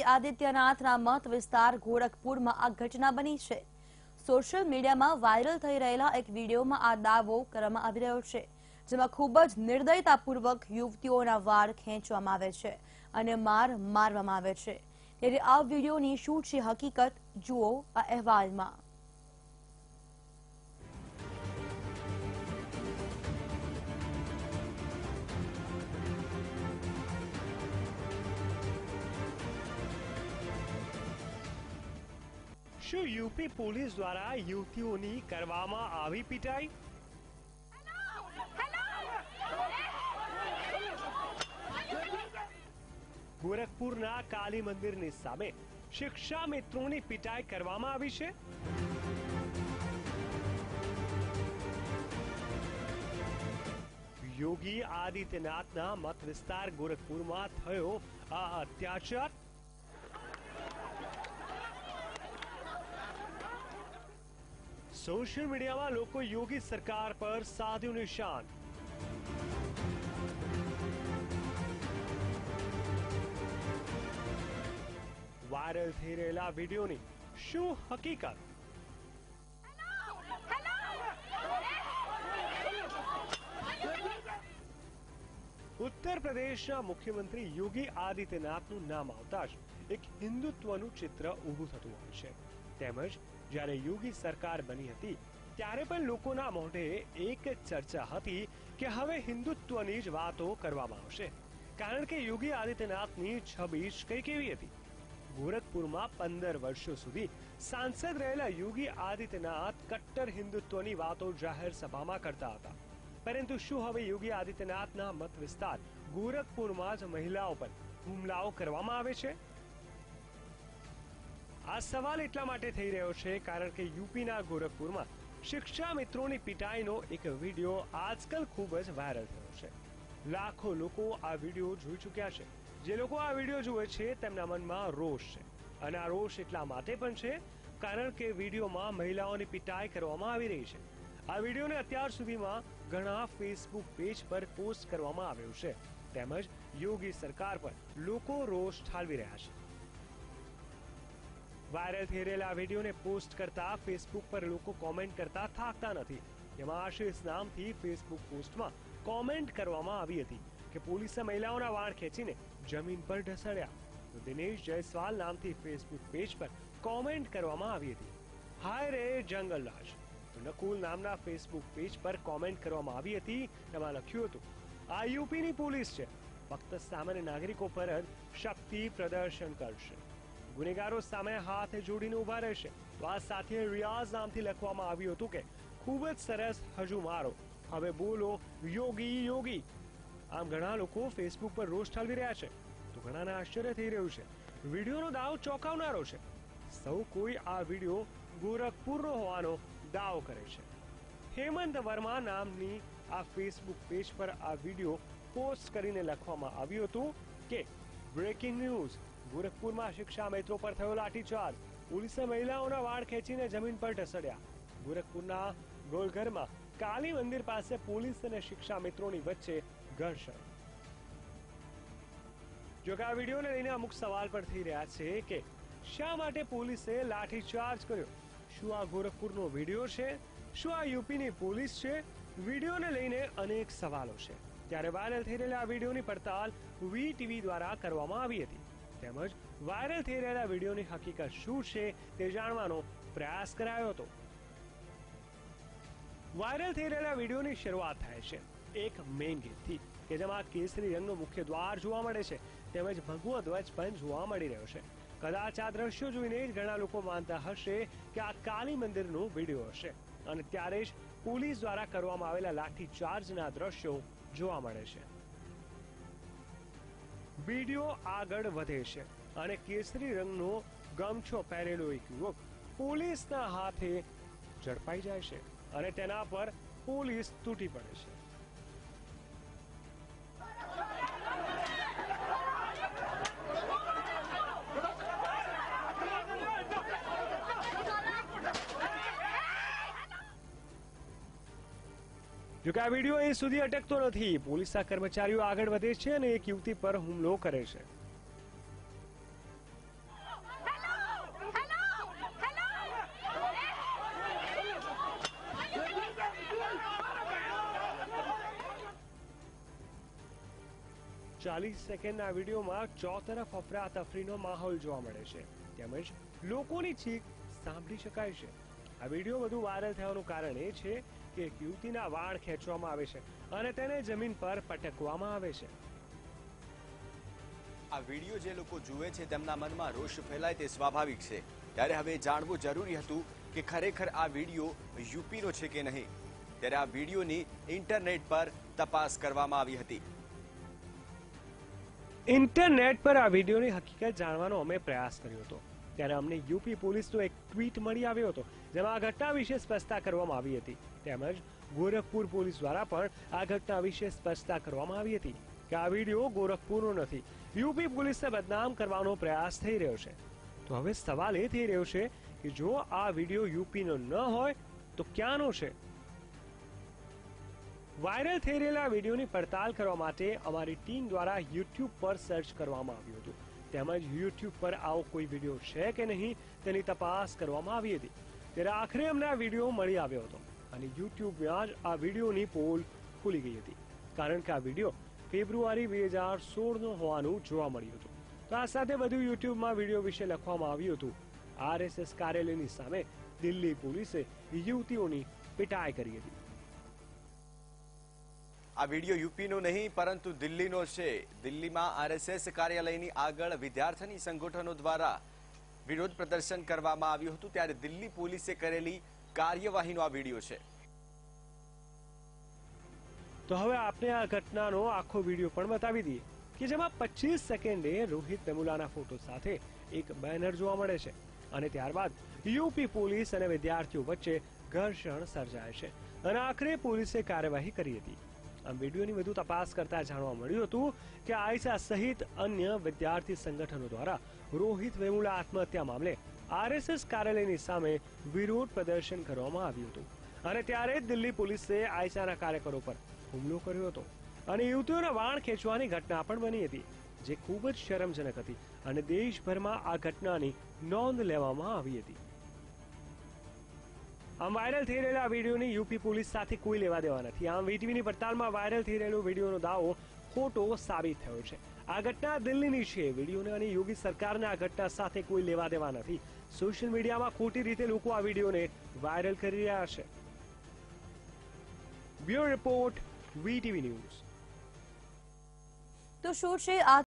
યોગી આદિત્યનાથના મત વિસ્તાર ગોરખપુરમાં આ ઘટના બની છે। સોશિયલ મીડિયામાં વાયરલ થઈ રહેલા એક વિડીયોમાં આ દાવો કરવામાં આવી રહ્યો છે, જેમાં ખૂબ જ નિર્દયતાપૂર્વક યુવતીઓના વાળ ખેંચવામાં આવે છે અને મારવામાં આવે છે। ત્યારે આ વિડીયોની શું છે હકીકત, જુઓ આ અહેવાલમાં। શું यूपी પોલીસ દ્વારા યુવતીઓની કરવામાં આવી પીટાઈ? ગોરખપુરના કાલી મંદિરની સામે શિક્ષા મિત્રોની પીટાઈ કરવામાં આવી છે। યોગી આદિત્યનાથના મત વિસ્તાર ગોરખપુરમાં થયો આ અત્યાચાર। सोशल मीडिया में लोग योगी सरकार पर साध्યું निशान। वायरल થઈ રહેલા વિડિયોની શું હકીકત? उत्तर प्रदेशના મુખ્યમંત્રી યોગી આદિત્યનાથનું નામ આવતા જ એક હિન્દુત્વનું ચિત્ર ઊભું થતું હોય છે। તેમજ જ્યારે યોગી સરકાર બની હતી ત્યારે પણ લોકોના મોઢે એક ચર્ચા હતી કે હવે હિન્દુત્વની જ વાતો કરવામાં આવશે, કારણ કે યોગી આદિત્યનાથની છબી જ કંઈક એવી હતી। ગોરખપુરમાં 15 વર્ષો સુધી સાંસદ રહેલા યોગી આદિત્યનાથ કટ્ટર હિન્દુત્વની વાતો જાહેર સભામાં કરતા હતા, પરંતુ શું હવે યોગી આદિત્યનાથના મત વિસ્તાર ગોરખપુરમાં જ મહિલાઓ પર હુમલાઓ કરવામાં આવે છે? આ સવાલ એટલા માટે થઈ રહ્યો છે કારણ કે યુપીના ગોરખપુરમાં શિક્ષા મિત્રોની પીટાઈનો એક વિડીયો આજકાલ ખૂબ જ વાયરલ થયો છે। લાખો લોકો આ વિડીયો જોઈ ચૂક્યા છે। જે લોકો આ વિડીયો જુએ છે તેમના મનમાં રોષ છે, અને આ રોષ એટલા માટે પણ છે કારણ કે વિડીયોમાં મહિલાઓની પીટાઈ કરવામાં આવી રહી છે। આ વિડીયોને અત્યાર સુધીમાં ઘણા ફેસબુક પેજ પર પોસ્ટ કરવામાં આવ્યો છે, તેમજ યોગી સરકાર પર લોકો રોષ ઠાલવી રહ્યા છે। વાયરલ થઈ રહેલા વિડીયોને પોસ્ટ કરતા ફેસબુક પર લોકો કોમેન્ટ કરતા થાકતા નથી। જેમાં આશીષ નામથી ફેસબુક પોસ્ટમાં કોમેન્ટ કરવામાં આવી હતી કે પોલીસે મહિલાઓના વાળ ખેંચીને જમીન પર ઢસડ્યા। તો દિનેશ જયસ્વાલ નામથી ફેસબુક પેજ પર કોમેન્ટ કરવામાં આવી હતી, હાય રે જંગલરાજ। તો નકુલ નામના ફેસબુક પેજ પર કોમેન્ટ કરવામાં આવી હતી, તેમાં લખ્યું હતું, આ યુપીની પોલીસ છે, ફક્ત સામાન્ય નાગરિકો પર જ શક્તિ પ્રદર્શન કરશે, ગુનેગારો સામે હાથ જોડીને ઉભા રહેશે। તો આ સાથે રિયાઝ નામથી લખવામાં આવ્યું હતું કે ખૂબ જ સરસ, હજુ મારો, હવે બોલો યોગી યોગી। આમ ઘણા લોકો ફેસબુક પર રોષ ઠાલવી રહ્યા છે, તો ઘણાને આશ્ચર્ય થઈ રહ્યું છે। વિડીયોનો દાવ ચોંકાવનારો છે। સૌ કોઈ આ વિડીયો ગોરખપુરનો હોવાનો દાવો કરે છે। હેમંત વર્મા નામની આ ફેસબુક પેજ પર આ વિડીયો પોસ્ટ કરીને લખવામાં આવ્યું હતું કે બ્રેકિંગ ન્યૂઝ, ગોરખપુરમાં શિક્ષા મિત્રો પર થયો લાઠીચાર્જ, પોલીસે મહિલાઓના વાળ ખેંચીને જમીન પર ઢસડ્યા। ગોરખપુરના ગોલઘરમાં કાલી મંદિર પાસે પોલીસ અને શિક્ષા મિત્રોની વચ્ચે ઘર્ષણ। જો કે આ વિડીયોને લઈને અમુક સવાલ પણ થઈ રહ્યા છે કે શા માટે પોલીસે લાઠીચાર્જ કર્યો? શું આ ગોરખપુરનો વિડીયો છે? શું આ યુપીની પોલીસ છે? વિડીયોને લઈને અનેક સવાલો છે। ત્યારે વાયરલ થઈ રહેલા વિડીયોની પડતાલ વીટીવી દ્વારા કરવામાં આવી હતી, તેમજ વાયરલ થઈ રહેલા વિડીયોની હકીકત શું છે તે જાણવાનો પ્રયાસ કરાયો હતો। વાયરલ થઈ રહેલા વિડીયોની શરૂઆત થાય છે એક મેઇન ગેટથી કે જેમાં કેસરી રંગનો મુખ્ય દ્વાર જોવા મળે છે, તેમજ ભગવો ધ્વજ પણ જોવા મળી રહ્યો છે। કદાચ આ દ્રશ્યો જોઈને જ ઘણા લોકો માનતા હશે કે આ કાલી મંદિરનો વિડીયો હશે, અને ત્યારે જ પોલીસ દ્વારા કરવામાં આવેલા લાઠીચાર્જના દ્રશ્યો જોવા મળે છે। વિડીયો આગળ વધે છે અને કેસરી રંગનો ગમછો પહેરેલો એક યુવક પોલીસના હાથે ઝડપાઈ જાય છે અને તેના પર પોલીસ તૂટી પડે છે। જો કે આ વિડીયો અહીં સુધી અટકતો નથી। પોલીસના કર્મચારીઓ આગળ વધે છે અને એક યુવતી પર હુમલો કરે છે। 40 સેકન્ડના વિડીયોમાં ચોતરફ અફરાતફરીનો માહોલ જોવા મળે છે તેમજ લોકોની ચીખ સાંભળી શકાય છે. આ વિડીયો વધુ વાયરલ થવાનું કારણ એ છે કે એક યુવતીના વાળ ખેંચવામાં આવે છે અને તેને જમીન પર પટકવામાં આવે છે. આ વિડીયો જે લોકો જુએ છે તેમના મનમાં રોષ ફેલાય તે સ્વાભાવિક છે. ત્યારે હવે જાણવું જરૂરી હતું કે ખરેખર આ વિડીયો યુપીનો છે કે નહીં. ત્યારે આ વિડીયોની ઇન્ટરનેટ પર તપાસ કરવામાં આવી હતી. ઇન્ટરનેટ પર આ વિડીયોની હકીકત જાણવાનો અમે પ્રયાસ કર્યો હતો. ત્યારે અમને યુપી પોલીસનો એક ટ્વીટ મળી આવ્યો હતો જેમાં આ ઘટના વિશે સ્પષ્ટતા કરવામાં આવી હતી. તેમજ ગોરખપુર પોલીસ દ્વારા પણ આ ઘટના વિશે સ્પષ્ટતા કરવામાં આવી હતી કે આ વિડીયો ગોરખપુરનો નથી, યુપી પોલીસને બદનામ કરવાનો પ્રયાસ થઈ રહ્યો છે. તો હવે સવાલ એ થઈ રહ્યો છે કે જો આ વિડીયો યુપીનો ન હોય તો ક્યાંનો છે? વાયરલ થઈ રહેલા વિડીયોની પડતાલ કરવા માટે અમારી ટીમ દ્વારા યુટ્યુબ પર સર્ચ કરવામાં આવ્યું હતું. તેમજ યુટ્યુબ પર આવો કોઈ વિડીયો છે કે નહીં તેની તપાસ કરવામાં આવી હતી. ત્યારે આખરે અમને આ વિડીયો મળી આવ્યો હતો અને યુટ્યુબમાં જ આ વિડીયોની પોલ ખુલી ગઈ હતી કારણ કે આ વિડીયો ફેબ્રુઆરી 2016નો હોવાનું જોવા મળ્યું હતું. તો આ સાથે વધુ યુટ્યુબમાં વિડીયો વિશે લખવામાં આવ્યું હતું. આરએસએસ કાર્યાલયની સામે દિલ્હી પોલીસે યુવતીઓની પિટાઈ કરી હતી. આ વિડીયો યુપીનો નહીં પરંતુ દિલ્હીનો છે. દિલ્હીમાં આરએસએસ કાર્યાલયની આગળ વિદ્યાર્થી સંગઠનો દ્વારા વિરોધ પ્રદર્શન કરવામાં આવ્યું હતું ત્યારે દિલ્હી પોલીસે કરેલી કાર્યવાહીનો આ વિડીયો છે. તો હવે આપણે આ ઘટનાનો આખો વિડીયો પણ બતાવી દઈએ કે જેમાં 25 સેકન્ડે રોહિત વેમુલાના ફોટો સાથે એક બેનર જોવા મળે છે અને ત્યારબાદ યુપી પોલીસ અને વિદ્યાર્થીઓ વચ્ચે ઘર્ષણ સર્જાય છે અને આખરે પોલીસે કાર્યવાહી કરી હતી. આ વિડીયોની વધુ તપાસ કરતા જાણવા મળ્યું હતું કે આયશા સહિત અન્ય વિદ્યાર્થી સંગઠનો દ્વારા રોહિત વેમુલા આત્મહત્યા મામલે આરએસએસ કાર્યાલયની સામે વિરોધ પ્રદર્શન કરવામાં આવ્યું હતું અને ત્યારે જ દિલ્હી પોલીસે આયશાના કાર્યકરો પર હુમલો કર્યો હતો અને યુવતીઓના વાળ ખેંચવાની ઘટના પણ બની હતી જે ખૂબ જ શરમજનક હતી અને દેશભરમાં આ ઘટનાની નોંધ લેવામાં આવી હતી. આમ વાયરલ થઈ રહેલા વિડીયોની યુપી પોલીસ સાથે કોઈ લેવા દેવા નથી. આમ વીટીવીની પડતાલમાં વાયરલ થઈ રહેલો વિડીયોનો દાવો ખોટો સાબિત થયો છે. આ ઘટના દિલ્હીની છે. વિડીયોને અને યોગી સરકારને આ ઘટના સાથે કોઈ લેવા દેવા નથી. સોશિયલ મીડિયામાં ખોટી રીતે લોકો આ વિડીયોને વાયરલ કરી રહ્યા છે. Bureau report VTV news. તો શું છે આ